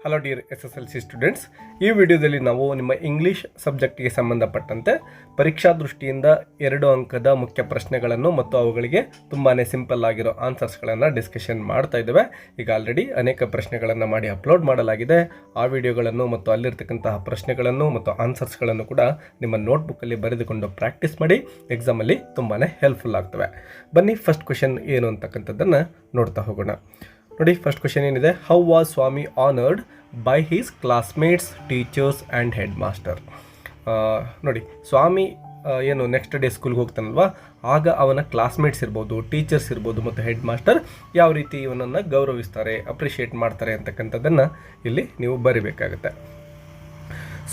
Hello dear SSLC students, ಈ ವಿಡಿಯೋದಲ್ಲಿ ನಾವು ನಿಮ್ಮ ಇಂಗ್ಲೀಷ್ ಸಬ್ಜೆಕ್ಟ್ಗೆ ಸಂಬಂಧಪಟ್ಟಂತೆ ಪರೀಕ್ಷಾ ದೃಷ್ಟಿಯಿಂದ 2 ಅಂಕದ ಮುಖ್ಯ ಪ್ರಶ್ನೆಗಳನ್ನು ಮತ್ತು ಅವುಗಳಿಗೆ ತುಂಬಾ ಸಿಂಪಲ್ ಆಗಿರೋ ಆನ್ಸರ್ಸ್ಗಳನ್ನು ಡಿಸ್ಕಷನ್ ಮಾಡ್ತಾ ಇದ್ದೇವೆ. ಈಗ ಆಲ್ರೆಡಿ ಅನೇಕ ಪ್ರಶ್ನೆಗಳನ್ನು ಮಾಡಿ ಅಪ್ಲೋಡ್ ಮಾಡಲಾಗಿದೆ. ಆ ವಿಡಿಯೋಗಳನ್ನು ಮತ್ತು ಅಲ್ಲಿರ್ತಕ್ಕಂತಹ ಪ್ರಶ್ನೆಗಳನ್ನು ಮತ್ತು ಆನ್ಸರ್ಸ್ಗಳನ್ನು ಕೂಡ ನಿಮ್ಮ ನೋಟ್ಬುಕ್ಕಲ್ಲಿ ಬರೆದುಕೊಂಡು ಪ್ರಾಕ್ಟೀಸ್ ಮಾಡಿ. ಎಕ್ಸಾಮಲ್ಲಿ ತುಂಬಾ ಹೆಲ್ಪ್ಫುಲ್ ಆಗ್ತವೆ. ಬನ್ನಿ ಫಸ್ಟ್ ಕ್ವೆಶನ್ ಏನು ಅಂತಕ್ಕಂಥದ್ದನ್ನು ನೋಡ್ತಾ ಹೋಗೋಣ. ನೋಡಿ, ಫಸ್ಟ್ ಕ್ವೆಶನ್ ಏನಿದೆ, how was Swami honoured by his classmates, teachers and head master. ನೋಡಿ, ಸ್ವಾಮಿ ಏನು ನೆಕ್ಸ್ಟ್ ಡೇ ಸ್ಕೂಲ್ಗೆ ಹೋಗ್ತಾನಲ್ವ, ಆಗ ಅವನ ಕ್ಲಾಸ್ಮೇಟ್ಸ್ ಇರ್ಬೋದು, ಟೀಚರ್ಸ್ ಇರ್ಬೋದು ಮತ್ತು ಹೆಡ್ ಮಾಸ್ಟರ್ ಯಾವ ರೀತಿ ಇವನನ್ನು ಗೌರವಿಸ್ತಾರೆ, ಅಪ್ರಿಷಿಯೇಟ್ ಮಾಡ್ತಾರೆ ಅಂತಕ್ಕಂಥದ್ದನ್ನು ಇಲ್ಲಿ ನೀವು ಬರಿಬೇಕಾಗುತ್ತೆ.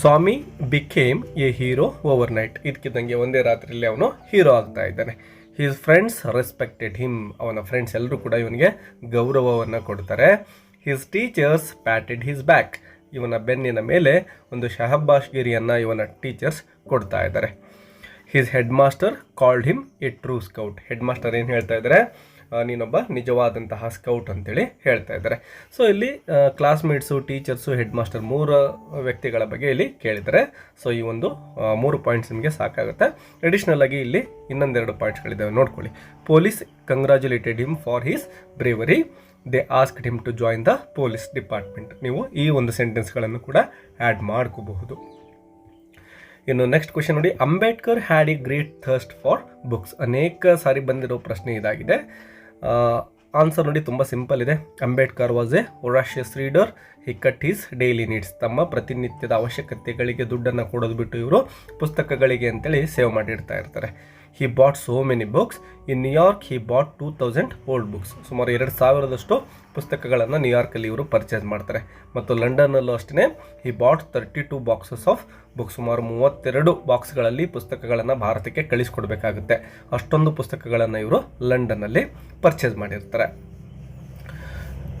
Swami became a hero overnight. ಇದಕ್ಕಿದ್ದಂಗೆ ಒಂದೇ ರಾತ್ರಿಯಲ್ಲಿ ಅವನು ಹೀರೋ ಆಗ್ತಾ ಇದ್ದಾನೆ. His friends respected him. ಅವನ ಫ್ರೆಂಡ್ಸ್ ಎಲ್ಲರೂ ಕೂಡ ಇವನಿಗೆ ಗೌರವವನ್ನು ಕೊಡ್ತಾರೆ. His teachers patted his back. ಇವನ ಬೆನ್ನಿನ ಮೇಲೆ ಒಂದು ಶಹಬ್ಬಾಷ್ಗಿರಿಯನ್ನು ಇವನ ಟೀಚರ್ಸ್ ಕೊಡ್ತಾ ಇದ್ದಾರೆ. His head master called him a true scout. Head master ಏನು ಹೇಳ್ತಾ ಇದ್ದಾರೆ, ನೀನೊಬ್ಬ ನಿಜವಾದಂತಹ ಸ್ಕೌಟ್ ಅಂತೇಳಿ ಹೇಳ್ತಾ ಇದ್ದಾರೆ. ಸೊ ಇಲ್ಲಿ ಕ್ಲಾಸ್ಮೇಟ್ಸು, ಟೀಚರ್ಸು, ಹೆಡ್ ಮಾಸ್ಟರ್ 3 ವ್ಯಕ್ತಿಗಳ ಬಗ್ಗೆ ಇಲ್ಲಿ ಕೇಳಿದ್ದಾರೆ. ಸೊ ಈ ಒಂದು 3 ಪಾಯಿಂಟ್ಸ್ ನಿಮಗೆ ಸಾಕಾಗುತ್ತೆ. ಅಡಿಷ್ನಲ್ ಆಗಿ ಇಲ್ಲಿ ಇನ್ನೊಂದೆರಡು ಪಾಯಿಂಟ್ಸ್ಗಳಿದ್ದಾವೆ, ನೋಡ್ಕೊಳ್ಳಿ. Police congratulated him for his bravery. They asked him to join the police department. ನೀವು ಈ ಒಂದು ಸೆಂಟೆನ್ಸ್ಗಳನ್ನು ಕೂಡ ಆ್ಯಡ್ ಮಾಡ್ಕೋಬಹುದು. ಇನ್ನು ನೆಕ್ಸ್ಟ್ ಕ್ವೆಶನ್ ನೋಡಿ, Ambedkar had A great thirst for books. ಅನೇಕ ಸಾರಿ ಬಂದಿರೋ ಪ್ರಶ್ನೆ ಇದಾಗಿದೆ. ಆನ್ಸರ್ ನೋಡಿ ತುಂಬ ಸಿಂಪಲ್ ಇದೆ. Ambedkar was a voracious reader. He cut his daily needs. ತಮ್ಮ ಪ್ರತಿನಿತ್ಯದ ಅವಶ್ಯಕತೆಗಳಿಗೆ ದುಡ್ಡನ್ನು ಕೊಡೋದು ಬಿಟ್ಟು ಇವರು ಪುಸ್ತಕಗಳಿಗೆ ಅಂತೇಳಿ ಸೇವ್ ಮಾಡಿಡ್ತಾ ಇರ್ತಾರೆ. He bought so many books. In New York he bought 2000 old books. ಸುಮಾರು 2000ದಷ್ಟು ಪುಸ್ತಕಗಳನ್ನು ನ್ಯೂಯಾರ್ಕಲ್ಲಿ ಇವರು ಪರ್ಚೇಸ್ ಮಾಡ್ತಾರೆ. ಮತ್ತು ಲಂಡನ್ನಲ್ಲೂ ಅಷ್ಟೇ ಹಿ ಬಾಟ್ 32 ಬಾಕ್ಸಸ್ ಆಫ್ ಬುಕ್ಸ್. ಸುಮಾರು 32 ಬಾಕ್ಸ್ಗಳಲ್ಲಿ ಪುಸ್ತಕಗಳನ್ನು ಭಾರತಕ್ಕೆ ಕಳಿಸ್ಕೊಡ್ಬೇಕಾಗುತ್ತೆ. ಅಷ್ಟೊಂದು ಪುಸ್ತಕಗಳನ್ನು ಇವರು ಲಂಡನ್ನಲ್ಲಿ ಪರ್ಚೇಸ್ ಮಾಡಿರ್ತಾರೆ.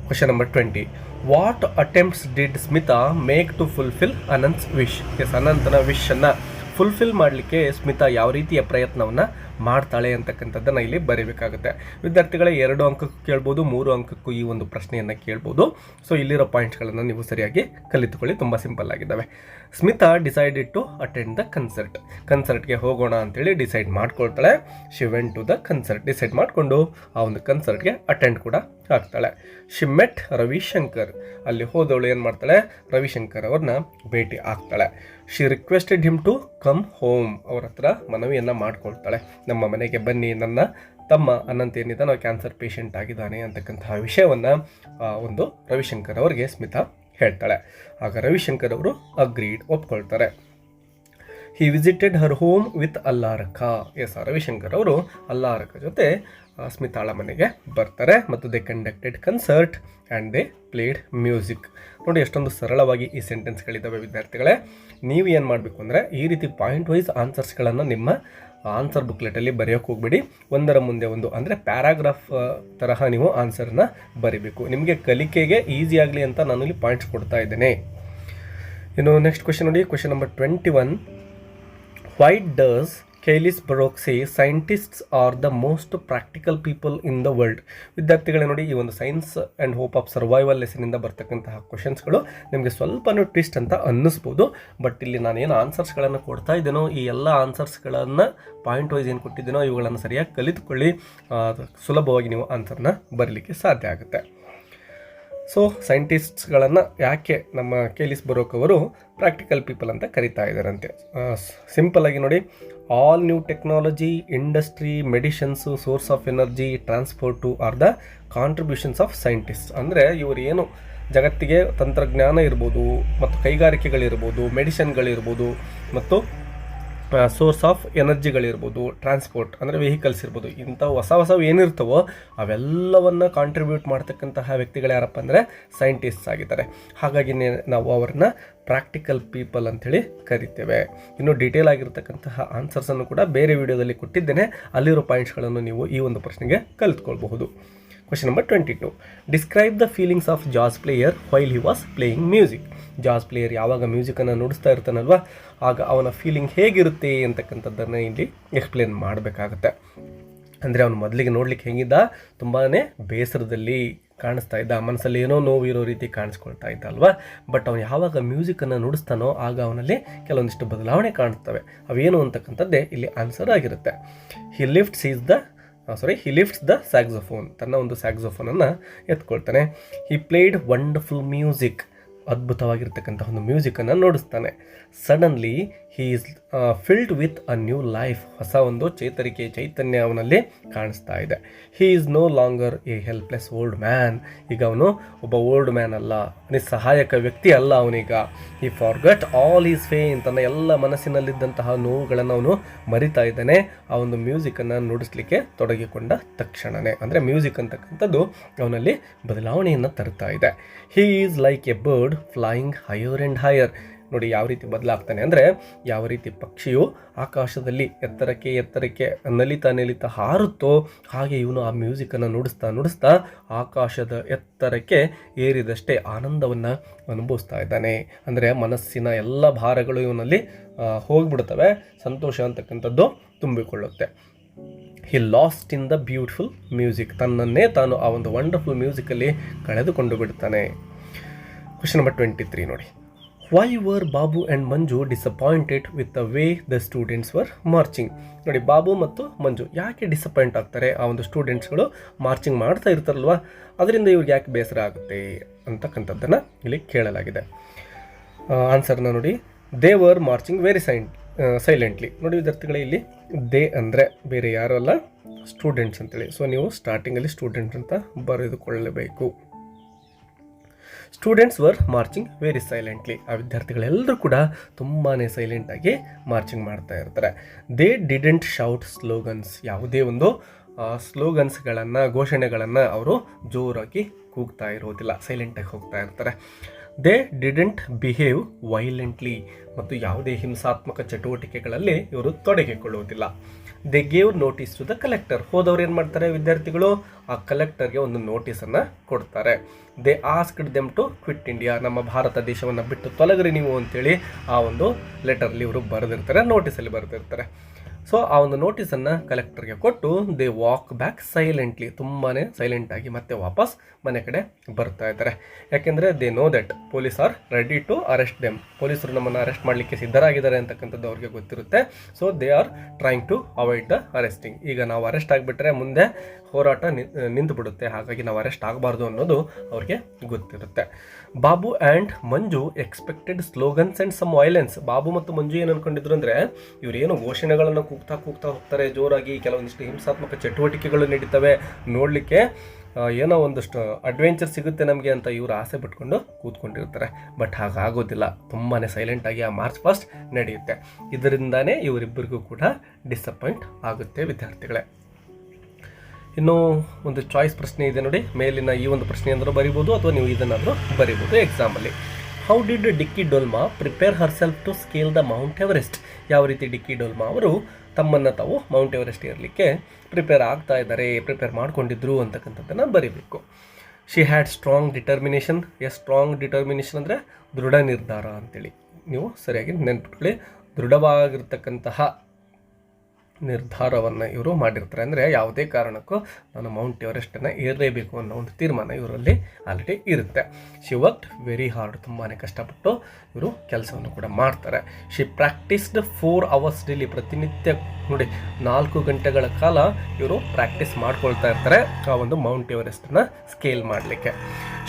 Question number 20, what attempts did Smita make to fulfil Ananth's wish. Yes, ಅನಂತನ ವಿಶನ್ನು ಫುಲ್ಫಿಲ್ ಮಾಡಲಿಕ್ಕೆ ಸ್ಮಿತಾ ಯಾವ ರೀತಿಯ ಪ್ರಯತ್ನವನ್ನು ಮಾಡ್ತಾಳೆ ಅಂತಕ್ಕಂಥದ್ದನ್ನು ಇಲ್ಲಿ ಬರೀಬೇಕಾಗುತ್ತೆ. ವಿದ್ಯಾರ್ಥಿಗಳೇ 2 ಅಂಕಕ್ಕೂ ಕೇಳ್ಬೋದು, 3 ಅಂಕಕ್ಕೂ ಈ ಒಂದು ಪ್ರಶ್ನೆಯನ್ನು ಕೇಳ್ಬೋದು. ಸೊ ಇಲ್ಲಿರೋ ಪಾಯಿಂಟ್ಸ್ಗಳನ್ನು ನೀವು ಸರಿಯಾಗಿ ಕಲಿತುಕೊಳ್ಳಿ, ತುಂಬ ಸಿಂಪಲ್ ಆಗಿದ್ದಾವೆ. Smita decided to attend the ಕನ್ಸರ್ಟ್ಗೆ ಹೋಗೋಣ ಅಂತೇಳಿ ಡಿಸೈಡ್ ಮಾಡ್ಕೊಳ್ತಾಳೆ. She went to the concert. Decide ಮಾಡಿಕೊಂಡು ಆ ಒಂದು ಕನ್ಸರ್ಟ್ಗೆ ಅಟೆಂಡ್ ಕೂಡ ಆಗ್ತಾಳೆ. She met Ravishankar. ಅಲ್ಲಿ ಹೋದವಳು ಏನು ಮಾಡ್ತಾಳೆ, ರವಿಶಂಕರ್ ಅವ್ರನ್ನ ಭೇಟಿ ಆಗ್ತಾಳೆ. She requested him to come home. ಅವ್ರ ಹತ್ರ ಮನವಿಯನ್ನು ಮಾಡ್ಕೊಳ್ತಾಳೆ, ನಮ್ಮ ಮನೆಗೆ ಬನ್ನಿ, ನನ್ನ ತಮ್ಮ ಅನಂತ್ ಏನಿದ್ದಾನೋ ಕ್ಯಾನ್ಸರ್ ಪೇಷಂಟ್ ಆಗಿದ್ದಾನೆ ಅಂತಕ್ಕಂತಹ ವಿಷಯವನ್ನು ಒಂದು ರವಿಶಂಕರ್ ಅವರಿಗೆ ಸ್ಮಿತಾ ಹೇಳ್ತಾಳೆ. ಆಗ ರವಿಶಂಕರ್ ಅವರು ಅಗ್ರೀಡ್, ಒಪ್ಕೊಳ್ತಾರೆ. He visited her home with Allarakha. Yes, Ravishankar ಅವರು ಅಲ್ಲಾರಕ ಜೊತೆ ಸ್ಮಿತಾಳ ಮನೆಗೆ ಬರ್ತಾರೆ ಮತ್ತು they conducted concert and they played music. ನೋಡಿ, ಎಷ್ಟೊಂದು ಸರಳವಾಗಿ ಈ ಸೆಂಟೆನ್ಸ್ಗಳಿದ್ದಾವೆ ವಿದ್ಯಾರ್ಥಿಗಳೇ. ನೀವು ಏನು ಮಾಡಬೇಕು ಅಂದರೆ ಈ ರೀತಿ ಪಾಯಿಂಟ್ ವೈಸ್ ಆನ್ಸರ್ಸ್ಗಳನ್ನು ನಿಮ್ಮ ಆನ್ಸರ್ ಬುಕ್ಲೆಟಲ್ಲಿ ಬರೆಯೋಕ್ಕೆ ಹೋಗ್ಬೇಡಿ. ಒಂದರ ಮುಂದೆ ಒಂದು, ಅಂದರೆ ಪ್ಯಾರಾಗ್ರಾಫ್ ತರಹ ನೀವು ಆನ್ಸರ್ನ ಬರೀಬೇಕು. ನಿಮಗೆ ಕಲಿಕೆಗೆ ಈಸಿ ಆಗಲಿ ಅಂತ ನಾನು ಇಲ್ಲಿ ಪಾಯಿಂಟ್ಸ್ ಕೊಡ್ತಾ ಇದ್ದೇನೆ. ಇನ್ನು ನೆಕ್ಸ್ಟ್ ಕ್ವೆಶನ್ ನೋಡಿ, question number 21, why does Kailis Barok say scientists are the most practical people in the world. ವಿದ್ಯಾರ್ಥಿಗಳೇ ನೋಡಿ, ಈ ಒಂದು science and hope of survival ಲೆಸನಿಂದ ಬರ್ತಕ್ಕಂತಹ ಕ್ವಶನ್ಸ್ಗಳು ನಿಮಗೆ ಸ್ವಲ್ಪನೂ ಟ್ವಿಸ್ಟ್ ಅಂತ ಅನ್ನಿಸ್ಬೋದು. ಬಟ್ ಇಲ್ಲಿ ನಾನೇನು ಆನ್ಸರ್ಸ್ಗಳನ್ನು ಕೊಡ್ತಾ ಇದ್ದೇನೋ, ಈ ಎಲ್ಲ ಆನ್ಸರ್ಸ್ಗಳನ್ನು ಪಾಯಿಂಟ್ ವೈಸ್ ಏನು ಕೊಟ್ಟಿದ್ದೀನೋ ಇವುಗಳನ್ನು ಸರಿಯಾಗಿ ಕಲಿತುಕೊಳ್ಳಿ. ಸುಲಭವಾಗಿ ನೀವು ಆನ್ಸರ್ನ ಬರಲಿಕ್ಕೆ ಸಾಧ್ಯ ಆಗುತ್ತೆ. ಸೊ ಸೈಂಟಿಸ್ಟ್ಸ್ಗಳನ್ನು ಯಾಕೆ ನಮ್ಮ ಕೈಲಿಸ್ ಬರೋಕ್ ಅವರು ಪ್ರಾಕ್ಟಿಕಲ್ ಪೀಪಲ್ ಅಂತ ಕರಿತಾ ಇದ್ದಾರಂತೆ. ಸಿಂಪಲ್ಲಾಗಿ ನೋಡಿ, all new technology, industry, medicines, source of energy, transport are the contributions of scientist. ಅಂದರೆ ಇವರು ಏನು ಜಗತ್ತಿಗೆ ತಂತ್ರಜ್ಞಾನ ಇರ್ಬೋದು ಮತ್ತು ಕೈಗಾರಿಕೆಗಳಿರ್ಬೋದು, ಮೆಡಿಷನ್ಗಳಿರ್ಬೋದು ಮತ್ತು ಸೋರ್ಸ್ ಆಫ್ ಎನರ್ಜಿಗಳಿರ್ಬೋದು, ಟ್ರಾನ್ಸ್ಪೋರ್ಟ್ ಅಂದರೆ ವೆಹಿಕಲ್ಸ್ ಇರ್ಬೋದು, ಇಂಥ ಹೊಸವು ಏನಿರ್ತವೋ ಅವೆಲ್ಲವನ್ನು ಕಾಂಟ್ರಿಬ್ಯೂಟ್ ಮಾಡ್ತಕ್ಕಂತಹ ವ್ಯಕ್ತಿಗಳು ಯಾರಪ್ಪ ಅಂದರೆ ಸೈಂಟಿಸ್ಟ್ಸ್ ಆಗಿದ್ದಾರೆ. ಹಾಗಾಗಿ ನಾವು ಅವ್ರನ್ನ ಪ್ರಾಕ್ಟಿಕಲ್ ಪೀಪಲ್ ಅಂಥೇಳಿ ಕರಿತೇವೆ. ಇನ್ನು ಡೀಟೇಲ್ ಆಗಿರ್ತಕ್ಕಂತಹ ಆನ್ಸರ್ಸನ್ನು ಕೂಡ ಬೇರೆ ವಿಡಿಯೋದಲ್ಲಿ ಕೊಟ್ಟಿದ್ದೇನೆ. ಅಲ್ಲಿರೋ ಪಾಯಿಂಟ್ಸ್ಗಳನ್ನು ನೀವು ಈ ಒಂದು ಪ್ರಶ್ನೆಗೆ ಕಲಿತ್ಕೊಳ್ಬಹುದು. Question number 22, describe the feelings of jazz player while he was playing music. Jazz player ಯಾವಾಗ ಮ್ಯೂಸಿಕನ್ನು ನುಡಿಸ್ತಾ ಇರ್ತಾನಲ್ವ, ಆಗ ಅವನ ಫೀಲಿಂಗ್ ಹೇಗಿರುತ್ತೆ ಅಂತಕ್ಕಂಥದ್ದನ್ನು ಇಲ್ಲಿ ಎಕ್ಸ್ಪ್ಲೇನ್ ಮಾಡಬೇಕಾಗತ್ತೆ. ಅಂದರೆ ಅವನು ಮೊದಲಿಗೆ ನೋಡ್ಲಿಕ್ಕೆ ಹೆಂಗಿದ್ದ, ತುಂಬಾ ಬೇಸರದಲ್ಲಿ, ಕಾಣಿಸ್ತಾ ಇದ್ದ, ಮನಸ್ಸಲ್ಲಿ ಏನೋ ನೋವು ಇರೋ ರೀತಿ ಕಾಣಿಸ್ಕೊಳ್ತಾ ಇದ್ದ ಅಲ್ವಾ. ಬಟ್ ಅವನು ಯಾವಾಗ ಮ್ಯೂಸಿಕನ್ನು ನುಡಿಸ್ತಾನೋ ಆಗ ಅವನಲ್ಲಿ ಕೆಲವೊಂದಿಷ್ಟು ಬದಲಾವಣೆ ಕಾಣಿಸ್ತವೆ. ಅವೇನು ಅಂತಕ್ಕಂಥದ್ದೇ ಇಲ್ಲಿ ಆನ್ಸರ್ ಆಗಿರುತ್ತೆ. ಹಿ ಲಿಫ್ಟ್ಸ್ ದ ಸ್ಯಾಕ್ಸೋಫೋನ್, ತನ್ನ ಒಂದು ಸ್ಯಾಕ್ಸೋಫೋನನ್ನು ಎತ್ಕೊಳ್ತಾನೆ. ಹಿ ಪ್ಲೇಡ್ ವಂಡರ್ಫುಲ್ ಮ್ಯೂಸಿಕ್, ಅದ್ಭುತವಾಗಿರ್ತಕ್ಕಂಥ ಒಂದು ಮ್ಯೂಸಿಕನ್ನು ನುಡಿಸ್ತಾನೆ. Suddenly he is filled with a new life, ಹೊಸ ಒಂದು ಚೈತನ್ಯ ಅವನಲ್ಲಿ ಕಾಣಿಸ್ತಾ ಇದೆ. He is no longer a helpless old man, ಈಗ ಅವನು ಒಬ್ಬ ಓಲ್ಡ್ ಮ್ಯಾನ್ ಅಲ್ಲ, ನಿಸ್ಸಹಾಯಕ ವ್ಯಕ್ತಿ ಅಲ್ಲ ಅವನೀಗ. He forgot all his pain, ತನ್ನ ಎಲ್ಲ ಮನಸ್ಸಿನಲ್ಲಿದ್ದಂತಹ ನೋವುಗಳನ್ನು ಅವನು ಮರಿತಾ ಇದ್ದಾನೆ ಆ ಒಂದು ಮ್ಯೂಸಿಕನ್ನು ನುಡಿಸ್ಲಿಕ್ಕೆ ತೊಡಗಿಕೊಂಡ ತಕ್ಷಣವೇ. ಅಂದರೆ ಮ್ಯೂಸಿಕ್ ಅಂತಕ್ಕಂಥದ್ದು ಅವನಲ್ಲಿ ಬದಲಾವಣೆಯನ್ನು ತರ್ತಾ ಇದೆ. He is like A bird flying higher and higher. ನೋಡಿ ಯಾವ ರೀತಿ ಬದಲಾಗ್ತಾನೆ ಅಂದರೆ, ಯಾವ ರೀತಿ ಪಕ್ಷಿಯು ಆಕಾಶದಲ್ಲಿ ಎತ್ತರಕ್ಕೆ ನಲಿತಾ ಹಾರುತ್ತೋ ಹಾಗೆ ಇವನು ಆ ಮ್ಯೂಸಿಕನ್ನು ನುಡಿಸ್ತಾ ಆಕಾಶದ ಎತ್ತರಕ್ಕೆ ಏರಿದಷ್ಟೇ ಆನಂದವನ್ನು ಅನುಭವಿಸ್ತಾ ಇದ್ದಾನೆ. ಅಂದರೆ ಮನಸ್ಸಿನ ಎಲ್ಲ ಭಾರಗಳು ಇವನಲ್ಲಿ ಹೋಗಿಬಿಡ್ತವೆ, ಸಂತೋಷ ಅಂತಕ್ಕಂಥದ್ದು ತುಂಬಿಕೊಳ್ಳುತ್ತೆ. He lost in the beautiful music, ತನ್ನನ್ನೇ ತಾನು ಆ ಒಂದು ವಂಡರ್ಫುಲ್ ಮ್ಯೂಸಿಕಲ್ಲಿ ಕಳೆದುಕೊಂಡು ಬಿಡ್ತಾನೆ. ಕ್ವೆಶ್ಚನ್ ನಂಬರ್ 23 ನೋಡಿ. Why were Babu and Manju disappointed with the way the students were marching. ನೋಡಿ, ಬಾಬು ಮತ್ತು ಮಂಜು ಯಾಕೆ ಡಿಸಪಾಯಿಂಟ್ ಆಗ್ತಾರೆ? ಆ ಒಂದು ಸ್ಟೂಡೆಂಟ್ಸ್ಗಳು ಮಾರ್ಚಿಂಗ್ ಮಾಡ್ತಾ ಇರ್ತಾರಲ್ವ, ಅದರಿಂದ ಇವ್ರಿಗೆ ಯಾಕೆ ಬೇಸರ ಆಗುತ್ತೆ ಅಂತಕ್ಕಂಥದ್ದನ್ನು ಇಲ್ಲಿ ಕೇಳಲಾಗಿದೆ. ಆನ್ಸರ್ನ ನೋಡಿ, they were marching very silently. ನೋಡಿ ವಿದ್ಯಾರ್ಥಿಗಳೇ, ಇಲ್ಲಿ ದೇ ಅಂದರೆ ಬೇರೆ ಯಾರು ಅಲ್ಲ, ಸ್ಟೂಡೆಂಟ್ಸ್ ಅಂತೇಳಿ. ಸೊ ನೀವು ಸ್ಟಾರ್ಟಿಂಗಲ್ಲಿ ಸ್ಟೂಡೆಂಟ್ಸ್ ಅಂತ ಬರೆದುಕೊಳ್ಳಬೇಕು. Students were marching very silently. ಆ ವಿದ್ಯಾರ್ಥಿಗಳೆಲ್ಲರೂ ಕೂಡ ತುಂಬಾ ಸೈಲೆಂಟಾಗಿ ಮಾರ್ಚಿಂಗ್ ಮಾಡ್ತಾ ಇರ್ತಾರೆ. ದೇ ಡಿಡೆಂಟ್ ಶೌಟ್ ಸ್ಲೋಗನ್ಸ್, ಯಾವುದೇ ಒಂದು ಸ್ಲೋಗನ್ಸ್ಗಳನ್ನು ಘೋಷಣೆಗಳನ್ನು ಅವರು ಜೋರಾಗಿ ಕೂಗ್ತಾ ಇರೋದಿಲ್ಲ, ಸೈಲೆಂಟಾಗಿ ಹೋಗ್ತಾ ಇರ್ತಾರೆ. ದೇ ಡಿಡೆಂಟ್ ಬಿಹೇವ್ ವೈಲೆಂಟ್ಲಿ, ಮತ್ತು ಯಾವುದೇ ಹಿಂಸಾತ್ಮಕ ಚಟುವಟಿಕೆಗಳಲ್ಲಿ ಇವರು ತೊಡಗಿಕೊಳ್ಳುವುದಿಲ್ಲ. They gave notice to the collector, ಹೋದವ್ರು ಏನು ಮಾಡ್ತಾರೆ ವಿದ್ಯಾರ್ಥಿಗಳು, ಆ ಕಲೆಕ್ಟರ್ಗೆ ಒಂದು ನೋಟಿಸನ್ನು ಕೊಡ್ತಾರೆ. They asked them to quit India, ನಮ್ಮ ಭಾರತ ದೇಶವನ್ನು ಬಿಟ್ಟು ತೊಲಗ್ರಿ ನೀವು ಅಂತೇಳಿ ಆ ಒಂದು ಲೆಟರ್ಲಿ ಇವರು ಬರೆದಿರ್ತಾರೆ, ನೋಟಿಸಲ್ಲಿ ಬರೆದಿರ್ತಾರೆ. ಸೊ ಆ ಒಂದು ನೋಟಿಸನ್ನು ಕಲೆಕ್ಟರ್ಗೆ ಕೊಟ್ಟು ದೇ ವಾಕ್ ಬ್ಯಾಕ್ ಸೈಲೆಂಟ್ಲಿ, ತುಂಬಾ ಸೈಲೆಂಟಾಗಿ ಮತ್ತೆ ವಾಪಸ್ ಮನೆ ಕಡೆ ಬರ್ತಾ ಇದ್ದಾರೆ. ಯಾಕೆಂದರೆ they know that police are ready to arrest them, ಪೊಲೀಸರು ನಮ್ಮನ್ನು ಅರೆಸ್ಟ್ ಮಾಡಲಿಕ್ಕೆ ಸಿದ್ಧರಾಗಿದ್ದಾರೆ ಅಂತಕ್ಕಂಥದ್ದು ಅವ್ರಿಗೆ ಗೊತ್ತಿರುತ್ತೆ. So they are trying to avoid the arresting. ಈಗ ನಾವು ಅರೆಸ್ಟ್ ಆಗಿಬಿಟ್ರೆ ಮುಂದೆ ಹೋರಾಟ ನಿಂತು ಬಿಡುತ್ತೆ, ಹಾಗಾಗಿ ನಾವು ಅರೆಸ್ಟ್ ಆಗಬಾರ್ದು ಅನ್ನೋದು ಅವ್ರಿಗೆ ಗೊತ್ತಿರುತ್ತೆ. Babu and Manju expected slogans and some violence. Babu ಮತ್ತು ಮಂಜು ಏನು ಅನ್ಕೊಂಡಿದ್ರು ಅಂದರೆ, ಇವರೇನು ಘೋಷಣೆಗಳನ್ನು ಕೂಗ್ತಾ ಹೋಗ್ತಾರೆ ಜೋರಾಗಿ, ಕೆಲವೊಂದಿಷ್ಟು ಹಿಂಸಾತ್ಮಕ ಚಟುವಟಿಕೆಗಳು ನಡೀತವೆ, ನೋಡಲಿಕ್ಕೆ ಏನೋ ಒಂದಷ್ಟು ಅಡ್ವೆಂಚರ್ ಸಿಗುತ್ತೆ ನಮಗೆ ಅಂತ ಇವರು ಆಸೆ ಪಟ್ಕೊಂಡು ಕೂತ್ಕೊಂಡಿರ್ತಾರೆ. ಬಟ್ ಹಾಗಾಗೋದಿಲ್ಲ, ತುಂಬಾ ಸೈಲೆಂಟಾಗಿ ಆ ಮಾರ್ಚ್ ಫಾಸ್ಟ್ ನಡೆಯುತ್ತೆ. ಇದರಿಂದಾನೇ ಇವರಿಬ್ಬರಿಗೂ ಕೂಡ ಡಿಸಪಾಯಿಂಟ್ ಆಗುತ್ತೆ ವಿದ್ಯಾರ್ಥಿಗಳೇ. ಇನ್ನೂ ಒಂದು ಚಾಯ್ಸ್ ಪ್ರಶ್ನೆ ಇದೆ ನೋಡಿ, ಮೇಲಿನ ಈ ಒಂದು ಪ್ರಶ್ನೆ ಅಂದರೂ ಬರಿಬೋದು ಅಥವಾ ನೀವು ಇದನ್ನಾದರೂ ಬರಿಬೋದು ಎಕ್ಸಾಮಲ್ಲಿ. How did Dicky Dolma prepare herself to scale the Mount Everest. ಯಾವ ರೀತಿ ಡಿಕ್ಕಿ ಡೋಲ್ಮಾ ಅವರು ತಮ್ಮನ್ನು ತಾವು ಮೌಂಟ್ ಎವರೆಸ್ಟ್ ಏರಲಿಕ್ಕೆ ಪ್ರಿಪೇರ್ ಮಾಡ್ಕೊಂಡಿದ್ರು ಅಂತಕ್ಕಂಥದ್ದನ್ನು ಬರೀಬೇಕು. She had strong determination. Strong determination ಅಂದರೆ ದೃಢ ನಿರ್ಧಾರ ಅಂತೇಳಿ ನೀವು ಸರಿಯಾಗಿ ನೆನ್ಪಿಟ್ಕೊಳ್ಳಿ. ದೃಢವಾಗಿರ್ತಕ್ಕಂತಹ ನಿರ್ಧಾರವನ್ನು ಇವರು ಮಾಡಿರ್ತಾರೆ. ಅಂದರೆ ಯಾವುದೇ ಕಾರಣಕ್ಕೂ ನಾನು ಮೌಂಟ್ ಎವರೆಸ್ಟನ್ನು ಏರಲೇಬೇಕು ಅನ್ನೋ ಒಂದು ತೀರ್ಮಾನ ಇವರಲ್ಲಿ ಆಲ್ರೆಡಿ ಇರುತ್ತೆ. ಶಿ ವರ್ಕ್ಡ್ ವೆರಿ ಹಾರ್ಡ್, ತುಂಬಾ ಕಷ್ಟಪಟ್ಟು ಇವರು ಕೆಲಸವನ್ನು ಕೂಡ ಮಾಡ್ತಾರೆ. ಶಿ ಪ್ರಾಕ್ಟೀಸ್ಡ್ 4 hours ಡೈಲಿ, ಪ್ರತಿನಿತ್ಯ ನೋಡಿ 4 ಗಂಟೆಗಳ ಕಾಲ ಇವರು ಪ್ರಾಕ್ಟೀಸ್ ಮಾಡ್ಕೊಳ್ತಾ ಇರ್ತಾರೆ ಆ ಒಂದು ಮೌಂಟ್ ಎವರೆಸ್ಟನ್ನು ಸ್ಕೇಲ್ ಮಾಡಲಿಕ್ಕೆ.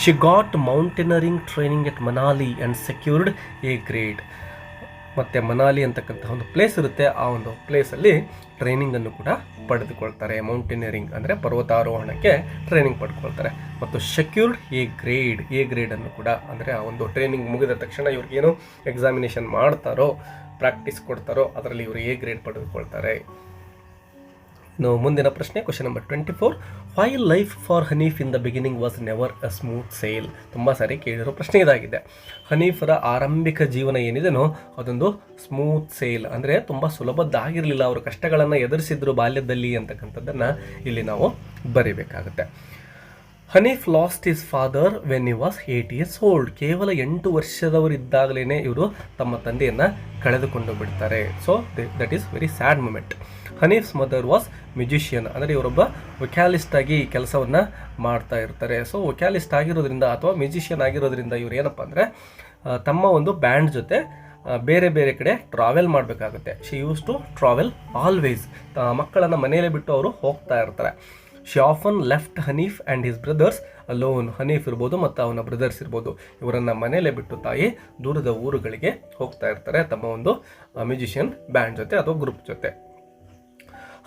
She got mountaineering training at Manali and secured A grade. ಮತ್ತು ಮನಾಲಿ ಅಂತಕ್ಕಂಥ ಒಂದು ಪ್ಲೇಸ್ ಇರುತ್ತೆ, ಆ ಒಂದು ಪ್ಲೇಸಲ್ಲಿ ಟ್ರೈನಿಂಗನ್ನು ಕೂಡ ಪಡೆದುಕೊಳ್ತಾರೆ. ಮೌಂಟೇನಿಯರಿಂಗ್ ಅಂದರೆ ಪರ್ವತಾರೋಹಣಕ್ಕೆ ಟ್ರೈನಿಂಗ್ ಪಡ್ಕೊಳ್ತಾರೆ. ಮತ್ತು ಸೆಕ್ಯೂರ್ಡ್ ಎ ಗ್ರೇಡನ್ನು ಕೂಡ, ಅಂದರೆ ಆ ಒಂದು ಟ್ರೈನಿಂಗ್ ಮುಗಿದ ತಕ್ಷಣ ಇವ್ರಿಗೇನು ಎಕ್ಸಾಮಿನೇಷನ್ ಮಾಡ್ತಾರೋ, ಪ್ರಾಕ್ಟೀಸ್ ಕೊಡ್ತಾರೋ ಅದರಲ್ಲಿ ಇವರು ಎ ಗ್ರೇಡ್ ಪಡೆದುಕೊಳ್ತಾರೆ. ಇನ್ನು ಮುಂದಿನ ಪ್ರಶ್ನೆ, question number 24. Why life for Hanif in the beginning was never a smooth sail. ತುಂಬ ಸಾರಿ ಕೇಳಿರೋ ಪ್ರಶ್ನೆ ಇದಾಗಿದೆ. ಹನೀಫರ ಆರಂಭಿಕ ಜೀವನ ಏನಿದೆನೋ ಅದೊಂದು ಸ್ಮೂತ್ ಸೇಲ್, ಅಂದರೆ ತುಂಬ ಸುಲಭದ್ದಾಗಿರಲಿಲ್ಲ, ಅವರು ಕಷ್ಟಗಳನ್ನು ಎದುರಿಸಿದ್ರು ಬಾಲ್ಯದಲ್ಲಿ ಅಂತಕ್ಕಂಥದ್ದನ್ನು ಇಲ್ಲಿ ನಾವು ಬರೀಬೇಕಾಗುತ್ತೆ. Hanif lost his father when he was 8 years old. ಕೇವಲ 8 ವರ್ಷದವರಿದ್ದಾಗಲೇ ಇವರು ತಮ್ಮ ತಂದೆಯನ್ನು ಕಳೆದುಕೊಂಡು ಬಿಡ್ತಾರೆ. So that is very sad moment. Hanif's mother was musician, ಅಂದರೆ ಇವರೊಬ್ಬ ವೊಕ್ಯಾಲಿಸ್ಟ್ ಆಗಿ ಕೆಲಸವನ್ನು ಮಾಡ್ತಾ ಇರ್ತಾರೆ. ಸೊ ವೊಕ್ಯಾಲಿಸ್ಟ್ ಆಗಿರೋದ್ರಿಂದ ಅಥವಾ ಮ್ಯೂಜಿಷಿಯನ್ ಆಗಿರೋದ್ರಿಂದ ಇವ್ರು ಏನಪ್ಪ ಅಂದರೆ ತಮ್ಮ ಒಂದು ಬ್ಯಾಂಡ್ ಜೊತೆ ಬೇರೆ ಬೇರೆ ಕಡೆ ಟ್ರಾವೆಲ್ ಮಾಡಬೇಕಾಗುತ್ತೆ. She used to travel always, ಮಕ್ಕಳನ್ನು ಮನೆಯಲ್ಲೇ ಬಿಟ್ಟು ಅವರು ಹೋಗ್ತಾ ಇರ್ತಾರೆ. She often left Hanif and his brothers alone. Hanif ಇರ್ಬೋದು ಮತ್ತು ಅವನ ಬ್ರದರ್ಸ್ ಇರ್ಬೋದು, ಇವರನ್ನು ಮನೆಯಲ್ಲೇ ಬಿಟ್ಟು ತಾಯಿ ದೂರದ ಊರುಗಳಿಗೆ ಹೋಗ್ತಾ ಇರ್ತಾರೆ ತಮ್ಮ ಒಂದು ಮ್ಯೂಸಿಷಿಯನ್ ಬ್ಯಾಂಡ್ ಜೊತೆ ಅಥವಾ ಗ್ರೂಪ್ ಜೊತೆ.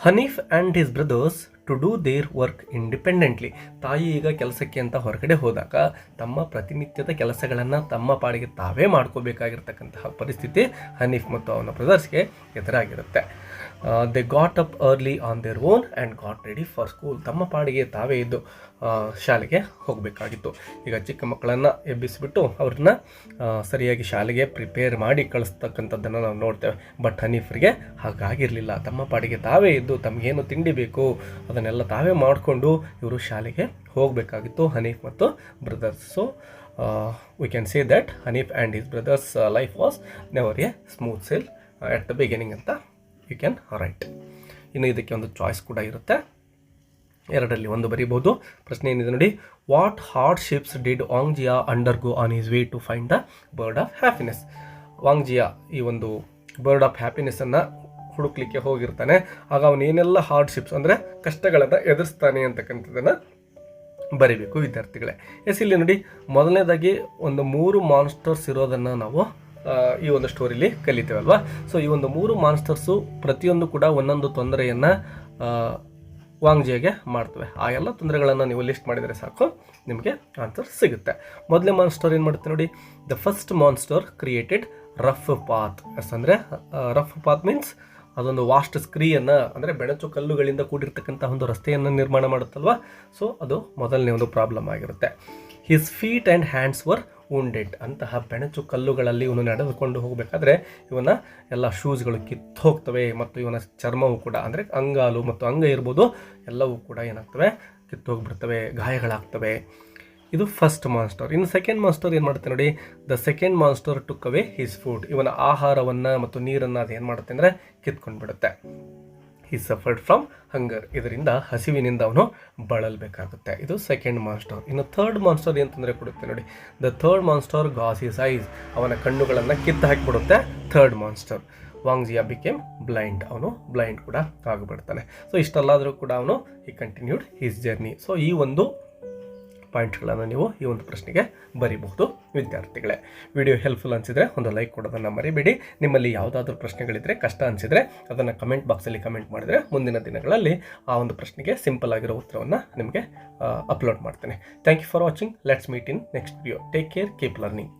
Hanif and his brothers to do their work independently. ತಾಯಿ ಈಗ ಕೆಲಸಕ್ಕೆ ಅಂತ ಹೊರಗಡೆ ಹೋದಾಗ ತಮ್ಮ ಪ್ರತಿನಿತ್ಯದ ಕೆಲಸಗಳನ್ನು ತಮ್ಮ ಪಾಡಿಗೆ ತಾವೇ ಮಾಡ್ಕೋಬೇಕಾಗಿರ್ತಕ್ಕಂತಹ ಪರಿಸ್ಥಿತಿ ಹನೀಫ್ ಮತ್ತು ಅವನ ಬ್ರದರ್ಸ್ಗೆ ಎದುರಾಗಿರುತ್ತೆ. They got up early on their own and got ready for school. ತಮ್ಮ ಪಾಡಿಗೆ ತಾವೇ ಇದ್ದು ಶಾಲೆಗೆ ಹೋಗಬೇಕಾಗಿತ್ತು. ಈಗ ಚಿಕ್ಕ ಮಕ್ಕಳನ್ನು ಎಬ್ಬಿಸಿಬಿಟ್ಟು ಅವ್ರನ್ನ ಸರಿಯಾಗಿ ಶಾಲೆಗೆ ಪ್ರಿಪೇರ್ ಮಾಡಿ ಕಳಿಸ್ತಕ್ಕಂಥದ್ದನ್ನು ನಾವು ನೋಡ್ತೇವೆ. ಬಟ್ ಹನೀಫ್ರಿಗೆ ಹಾಗಾಗಿರಲಿಲ್ಲ. ತಮ್ಮ ಪಾಡಿಗೆ ತಾವೇ ಇದ್ದು ತಮಗೇನು ತಿಂಡಿ ಬೇಕು ಅದನ್ನೆಲ್ಲ ತಾವೇ ಮಾಡಿಕೊಂಡು ಇವರು ಶಾಲೆಗೆ ಹೋಗಬೇಕಾಗಿತ್ತು, ಹನೀಫ್ ಮತ್ತು brothers. So we can say that Hanif and his brothers life was never a smooth sail at the beginning ಅಂತ ಯು ಕ್ಯಾನ್ ರೈಟ್. ಇನ್ನು ಇದಕ್ಕೆ ಒಂದು ಚಾಯ್ಸ್ ಕೂಡ ಇರುತ್ತೆ, ಎರಡರಲ್ಲಿ ಒಂದು ಬರೀಬಹುದು. ಪ್ರಶ್ನೆ ಏನಿದೆ ನೋಡಿ, what hardships did Wangjia undergo on his way to find the bird of happiness. Wangjia ಈ ಒಂದು ಬರ್ಡ್ ಆಫ್ ಹ್ಯಾಪಿನೆಸ್ಸನ್ನು ಹುಡುಕ್ಲಿಕ್ಕೆ ಹೋಗಿರ್ತಾನೆ. ಆಗ ಅವನು ಏನೆಲ್ಲ ಹಾರ್ಡ್ಶಿಪ್ಸ್ ಅಂದರೆ ಕಷ್ಟಗಳನ್ನು ಎದುರಿಸ್ತಾನೆ ಅಂತಕ್ಕಂಥದ್ದನ್ನು ಬರೀಬೇಕು ವಿದ್ಯಾರ್ಥಿಗಳೇ. ಇಲ್ಲಿ ನೋಡಿ, ಮೊದಲನೇದಾಗಿ ಒಂದು 3 ಮಾನ್ಸ್ಟರ್ಸ್ ಇರೋದನ್ನು ನಾವು ಈ ಒಂದು ಸ್ಟೋರಿಲಿ ಕಲಿತೇವಲ್ವಾ. ಸೊ ಈ ಒಂದು 3 ಮಾನ್ಸ್ಟರ್ಸು ಪ್ರತಿಯೊಂದು ಕೂಡ ಒಂದೊಂದು ತೊಂದರೆಯನ್ನು ವಾಂಗ್ಜಿಯಾಗೆ ಮಾಡ್ತವೆ. ಆ ಎಲ್ಲ ತೊಂದರೆಗಳನ್ನು ನೀವು ಲಿಸ್ಟ್ ಮಾಡಿದರೆ ಸಾಕು, ನಿಮಗೆ ಆನ್ಸರ್ ಸಿಗುತ್ತೆ. ಮೊದಲನೇ ಮಾನ್ಸ್ಟರ್ ಏನು ಮಾಡುತ್ತೆ ನೋಡಿ, the first monster created rough path. ಅಂದರೆ ರಫ್ ಪಾತ್ ಮೀನ್ಸ್ ಅದೊಂದು ವಾಸ್ಟ್ ಸ್ಕ್ರೀಯನ್ನು, ಅಂದರೆ ಬೆಣಚು ಕಲ್ಲುಗಳಿಂದ ಕೂಡಿರ್ತಕ್ಕಂಥ ಒಂದು ರಸ್ತೆಯನ್ನು ನಿರ್ಮಾಣ ಮಾಡುತ್ತಲ್ವ. ಸೊ ಅದು ಮೊದಲನೇ ಒಂದು ಪ್ರಾಬ್ಲಮ್ ಆಗಿರುತ್ತೆ. His feet and hands var ವುಂಡೆಡ್. ಅಂತಹ ಬೆಣಚು ಕಲ್ಲುಗಳಲ್ಲಿ ಇವನು ನಡೆದುಕೊಂಡು ಹೋಗಬೇಕಾದ್ರೆ ಇವನ ಎಲ್ಲ ಶೂಸ್ಗಳು ಕಿತ್ತು ಹೋಗ್ತವೆ ಮತ್ತು ಇವನ ಚರ್ಮವು ಕೂಡ, ಅಂದರೆ ಅಂಗಾಲು ಮತ್ತು ಅಂಗ ಇರ್ಬೋದು, ಎಲ್ಲವೂ ಕೂಡ ಏನಾಗ್ತವೆ, ಕಿತ್ತು ಹೋಗ್ಬಿಡ್ತವೆ, ಗಾಯಗಳಾಗ್ತವೆ. ಇದು ಫಸ್ಟ್ ಮಾನ್ಸ್ಟರ್. ಇನ್ನು ಸೆಕೆಂಡ್ ಮಾನ್ಸ್ಟರ್ ಏನು ಮಾಡುತ್ತೆ ನೋಡಿ, the second monster took away his food. ಇವನ ಆಹಾರವನ್ನು ಮತ್ತು ನೀರನ್ನು ಅದು ಏನು ಮಾಡುತ್ತೆ ಅಂದರೆ ಕಿತ್ಕೊಂಡು ಬಿಡುತ್ತೆ. He suffered from hunger. ಇದರಿಂದ ಹಸಿವಿನಿಂದ ಅವನು ಬಳಲಬೇಕಾಗುತ್ತೆ. ಇದು ಸೆಕೆಂಡ್ ಮಾನ್ಸ್ಟರ್. ಇನ್ನು ಥರ್ಡ್ ಮಾನ್ಸ್ಟರ್ ಏನು ತೊಂದರೆ ಕೊಡುತ್ತೆ ನೋಡಿ, the third monster gouges his eyes. ಅವನ ಕಣ್ಣುಗಳನ್ನು ಕಿತ್ತು ಹಾಕಿಬಿಡುತ್ತೆ third monster. Wangjia became blind. ಅವನು ಬ್ಲೈಂಡ್ ಕೂಡ ಆಗಿಬಿಡ್ತಾನೆ. ಸೊ ಇಷ್ಟಲ್ಲಾದರೂ ಕೂಡ ಅವನು ಈ ಕಂಟಿನ್ಯೂಡ್ ಹಿಸ್ ಜರ್ನಿ. ಸೊ ಈ ಒಂದು ಪಾಯಿಂಟ್ಗಳನ್ನು ನೀವು ಈ ಒಂದು ಪ್ರಶ್ನೆಗೆ ಬರೀಬಹುದು ವಿದ್ಯಾರ್ಥಿಗಳೇ. ವಿಡಿಯೋ ಹೆಲ್ಪ್ಫುಲ್ ಅನಿಸಿದರೆ ಒಂದು ಲೈಕ್ ಕೊಡೋದನ್ನು ಮರಿಬೇಡಿ. ನಿಮ್ಮಲ್ಲಿ ಯಾವುದಾದ್ರೂ ಪ್ರಶ್ನೆಗಳಿದ್ದರೆ, ಕಷ್ಟ ಅನಿಸಿದರೆ ಅದನ್ನು ಕಮೆಂಟ್ ಬಾಕ್ಸಲ್ಲಿ ಕಮೆಂಟ್ ಮಾಡಿದರೆ ಮುಂದಿನ ದಿನಗಳಲ್ಲಿ ಆ ಒಂದು ಪ್ರಶ್ನೆಗೆ ಸಿಂಪಲ್ ಆಗಿರೋ ಉತ್ತರವನ್ನು ನಿಮಗೆ ಅಪ್ಲೋಡ್ ಮಾಡ್ತೇನೆ. Thank you for watching. Let's meet in next video. Take care, keep learning.